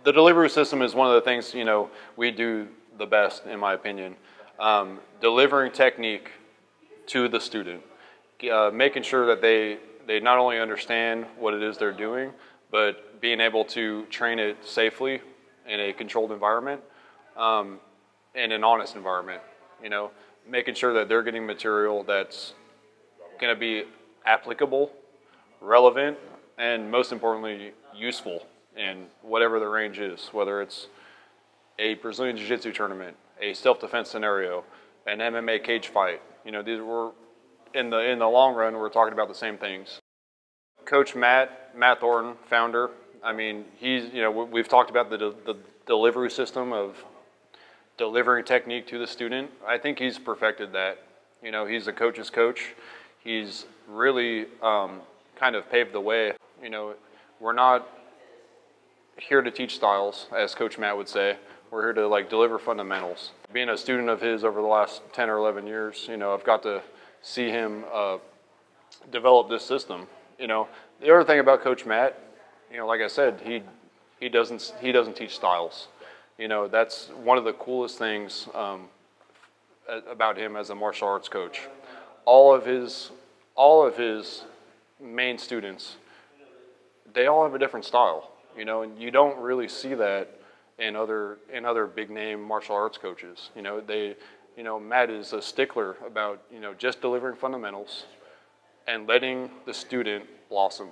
The delivery system is one of the things, you know, we do the best, in my opinion. Delivering technique to the student, making sure that they not only understand what it is they're doing, but being able to train it safely in a controlled environment, in an honest environment, you know, making sure that they're getting material that's going to be applicable, relevant, and most importantly, useful in whatever the range is, whether it's a Brazilian Jiu-jitsu tournament, a self-defense scenario, an MMA cage fight. You know, these were, in the long run, we're talking about the same things. Coach Matt Thornton, founder, I mean, he's, you know, we've talked about the delivery system of delivering technique to the student. I think he's perfected that. You know, he's a coach's coach. He's really kind of paved the way. You know, we're not here to teach styles, as Coach Matt would say. We're here to like deliver fundamentals. Being a student of his over the last 10 or 11 years, you know, I've got to see him develop this system. You know, the other thing about Coach Matt, you know, like I said, he doesn't teach styles. You know, that's one of the coolest things about him as a martial arts coach. All of his main students, they all have a different style. You know, and you don't really see that in other big name martial arts coaches. You know, Matt is a stickler about, you know, just delivering fundamentals and letting the student blossom.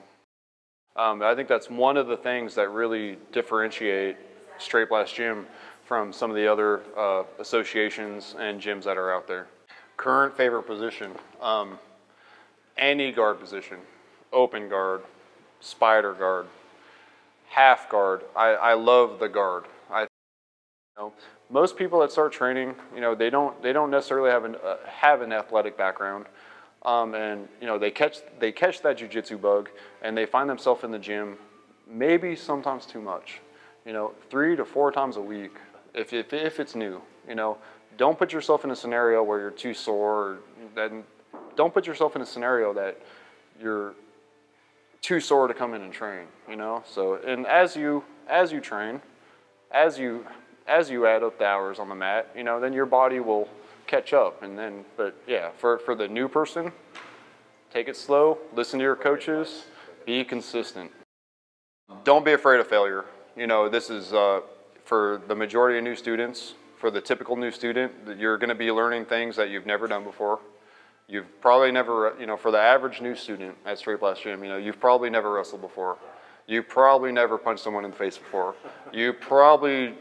I think that's one of the things that really differentiate Straight Blast Gym from some of the other associations and gyms that are out there. Current favorite position, any guard position, open guard, spider guard, half guard. I love the guard. You know, most people that start training, you know, they don't necessarily have an athletic background, and you know, they catch that jiu-jitsu bug, and they find themselves in the gym, maybe sometimes too much. You know, 3 to 4 times a week, if it's new. You know, don't put yourself in a scenario where you're too sore. Don't put yourself in a scenario that you're too sore to come in and train. You know, so and as you train, as you add up the hours on the mat, you know, then your body will catch up. And then, but yeah, for the new person, take it slow. Listen to your coaches. Be consistent. Don't be afraid of failure. You know, this is for the majority of new students, for the typical new student, you're going to be learning things that you've never done before. You've probably never, you know, for the average new student at Straight Blast Gym, you know, you've probably never wrestled before. You probably never punched someone in the face before. You probably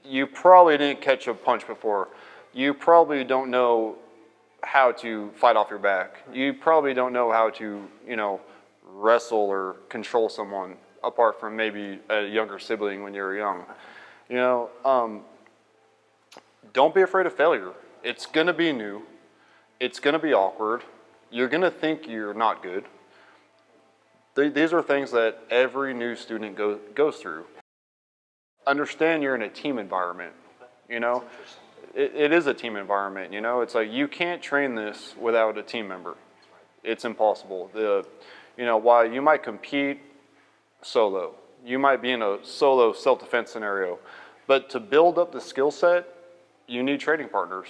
didn't catch a punch before. You probably don't know how to fight off your back. You probably don't know how to, you know, wrestle or control someone, apart from maybe a younger sibling when you were young. You know, don't be afraid of failure. It's gonna be new. It's gonna be awkward. You're gonna think you're not good. These are things that every new student goes through. Understand you're in a team environment, you know? It is a team environment, you know? It's like you can't train this without a team member. It's impossible. You know, while you might compete solo, you might be in a solo self-defense scenario, but to build up the skill set, you need training partners.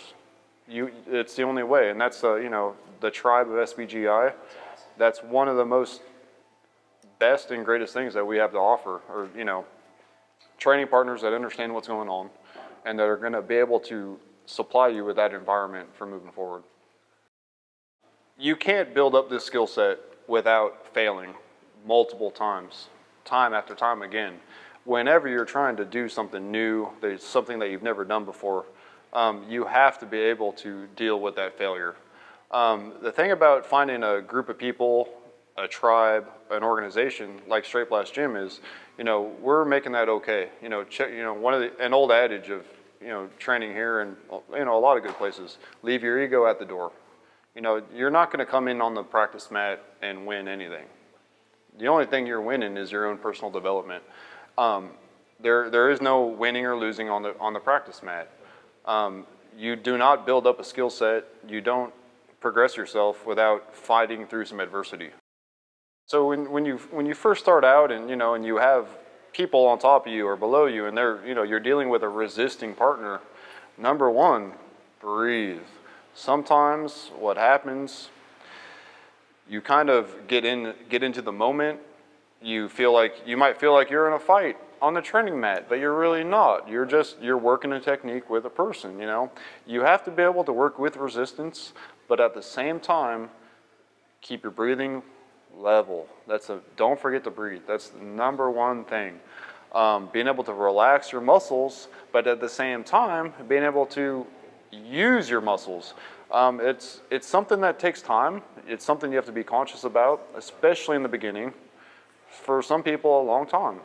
It's the only way, and that's you know, the tribe of SBGI. That's one of the most best and greatest things that we have to offer, or you know, training partners that understand what's going on and that are going to be able to supply you with that environment for moving forward. You can't build up this skill set without failing multiple times, time after time again. Whenever you're trying to do something new, there's something that you've never done before, you have to be able to deal with that failure. The thing about finding a group of people, a tribe, an organization like Straight Blast Gym is, you know, we're making that okay. You know, an old adage of, you know, training here and, you know, a lot of good places, leave your ego at the door. You know, you're not going to come in on the practice mat and win anything. The only thing you're winning is your own personal development. There is no winning or losing on the practice mat. You do not build up a skill set. You don't progress yourself without fighting through some adversity. So when you first start out and you know, and you have people on top of you or below you, and they're, you're dealing with a resisting partner, number one, breathe. Sometimes what happens, you kind of get into the moment. You might feel like you're in a fight on the training mat, but you're really not. You're working a technique with a person, You have to be able to work with resistance, but at the same time, keep your breathing level. Don't forget to breathe. That's the number one thing. Being able to relax your muscles, but at the same time, being able to use your muscles. It's something that takes time. It's something you have to be conscious about, especially in the beginning. For some people, a long time.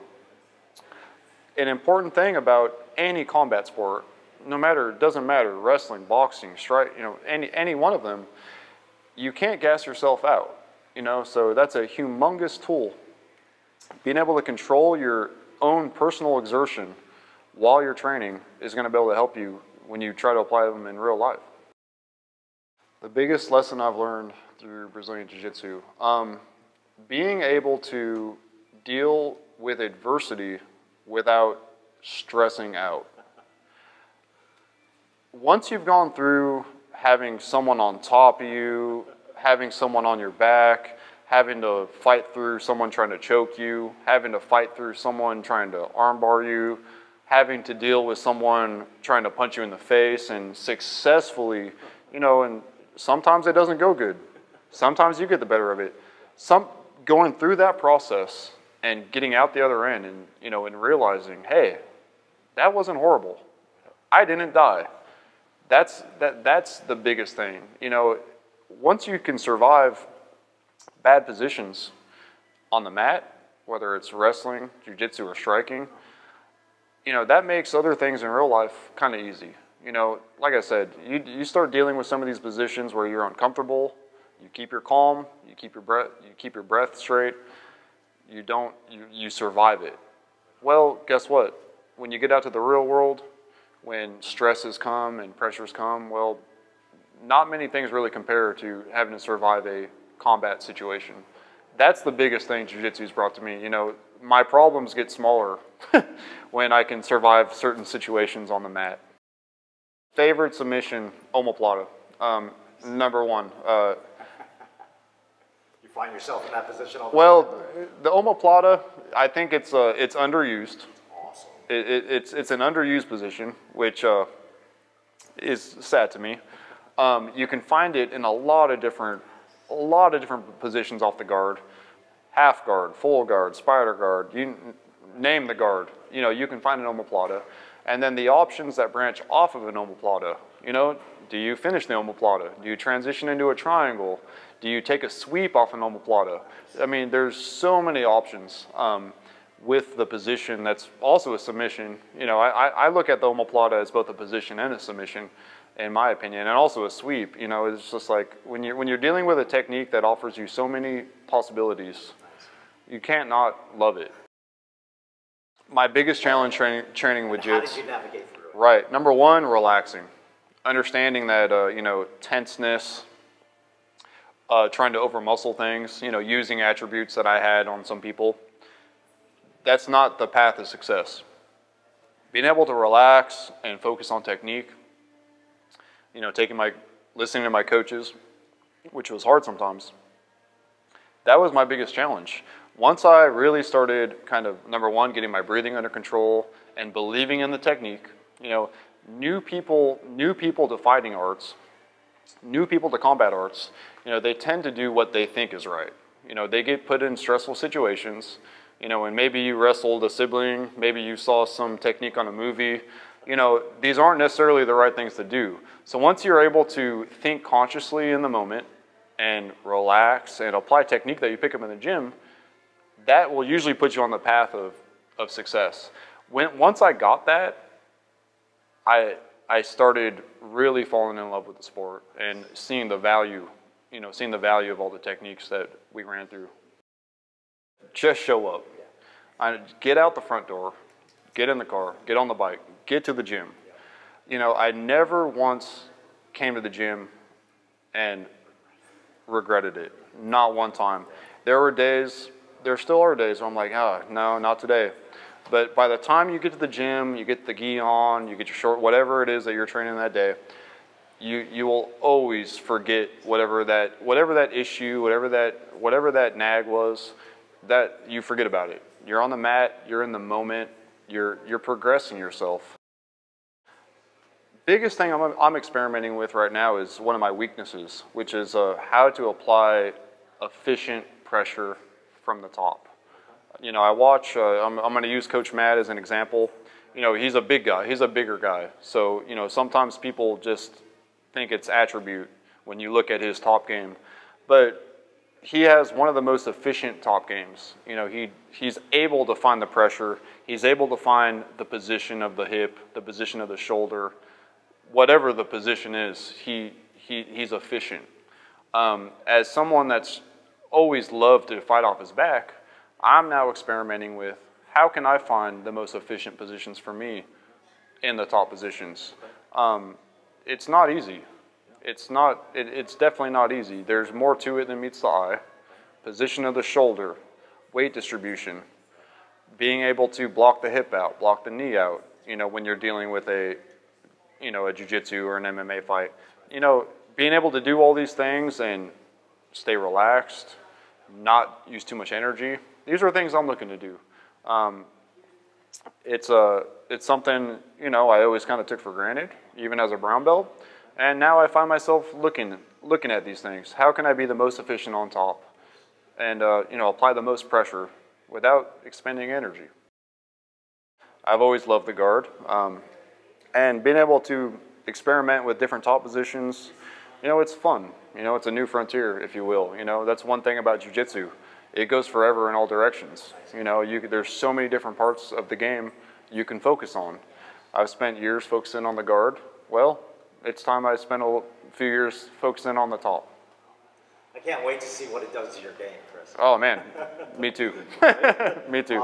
An important thing about any combat sport, it doesn't matter, wrestling, boxing, strike, any one of them, you can't gas yourself out, so that's a humongous tool. Being able to control your own personal exertion while you're training is going to be able to help you when you try to apply them in real life. The biggest lesson I've learned through Brazilian Jiu-Jitsu, being able to deal with adversity without stressing out. Once you've gone through having someone on top of you, having someone on your back, having to fight through someone trying to choke you, having to fight through someone trying to armbar you, having to deal with someone trying to punch you in the face and successfully, and sometimes it doesn't go good. Sometimes you get the better of it. Going through that process and getting out the other end and, and realizing, hey, that wasn't horrible. I didn't die. That's the biggest thing. Once you can survive bad positions on the mat, whether it's wrestling, jiu-jitsu, or striking, that makes other things in real life kind of easy. Like I said, you start dealing with some of these positions where you're uncomfortable, you keep your calm, you keep your breath straight, you survive it. Well, guess what? When you get out to the real world, when stresses come and pressures come, well, not many things really compare to having to survive a combat situation. That's the biggest thing Jiu-Jitsu's brought to me. My problems get smaller when I can survive certain situations on the mat. Favorite submission, omoplata. Number one. You find yourself in that position all the time? Well, the omoplata, I think it's underused. Awesome. It's an underused position, which is sad to me. You can find it in a lot of different positions off the guard. Half guard, full guard, spider guard, you name the guard. You can find an omoplata. And then the options that branch off of an omoplata, do you finish the omoplata? Do you transition into a triangle? Do you take a sweep off an omoplata? I mean, there's so many options with the position that's also a submission. I look at the omoplata as both a position and a submission, in my opinion, and also a sweep. It's just like when you're dealing with a technique that offers you so many possibilities, you can't not love it. My biggest challenge training with How jits. did you navigate through it? Right. Number one, relaxing. Understanding that, tenseness, trying to over-muscle things, using attributes that I had on some people. That's not the path of success. Being able to relax and focus on technique, listening to my coaches, which was hard sometimes. That was my biggest challenge. Once I really started number one, getting my breathing under control and believing in the technique, new people to fighting arts, new people to combat arts, they tend to do what they think is right. They get put in stressful situations, and maybe you wrestled a sibling, maybe you saw some technique on a movie, these aren't necessarily the right things to do. So once you're able to think consciously in the moment and relax and apply technique that you pick up in the gym, that will usually put you on the path of success. Once I got that, I started really falling in love with the sport and seeing the value of all the techniques that we ran through. Just show up. Get out the front door, get in the car, get on the bike, get to the gym. I never once came to the gym and regretted it. Not one time. There still are days where I'm like, oh, no, not today. But by the time you get to the gym, you get the gi on, you get your short, whatever it is that you're training that day, you will always forget whatever that issue, whatever that nag was, that you forget about it. You're on the mat, you're in the moment, you're progressing yourself. Biggest thing I'm experimenting with right now is one of my weaknesses, which is how to apply efficient pressure from the top. You know, I watch, I'm going to use Coach Matt as an example. You know, he's a big guy, he's a bigger guy. So, you know, sometimes people just think it's attribute when you look at his top game. But he has one of the most efficient top games. You know, he's able to find the pressure, he's able to find the position of the hip, the position of the shoulder. Whatever the position is, he's efficient. As someone that's always loved to fight off his back, I'm now experimenting with how can I find the most efficient positions for me in the top positions. It's not easy. It's definitely not easy. There's more to it than meets the eye. Position of the shoulder, weight distribution, being able to block the hip out, block the knee out, you know, when you're dealing with a jiu-jitsu or an MMA fight. You know, being able to do all these things and stay relaxed, not use too much energy. These are things I'm looking to do. It's something, you know, I always kind of took for granted, even as a brown belt. And now I find myself looking at these things. How can I be the most efficient on top? And, you know, apply the most pressure without expending energy. I've always loved the guard. And being able to experiment with different top positions, you know, it's fun. You know, it's a new frontier, if you will. You know, that's one thing about jiu-jitsu. It goes forever in all directions. You know, there's so many different parts of the game you can focus on. I've spent years focusing on the guard. Well, it's time I spent a few years focusing on the top. I can't wait to see what it does to your game, Chris. Oh, man. Me too. Me too.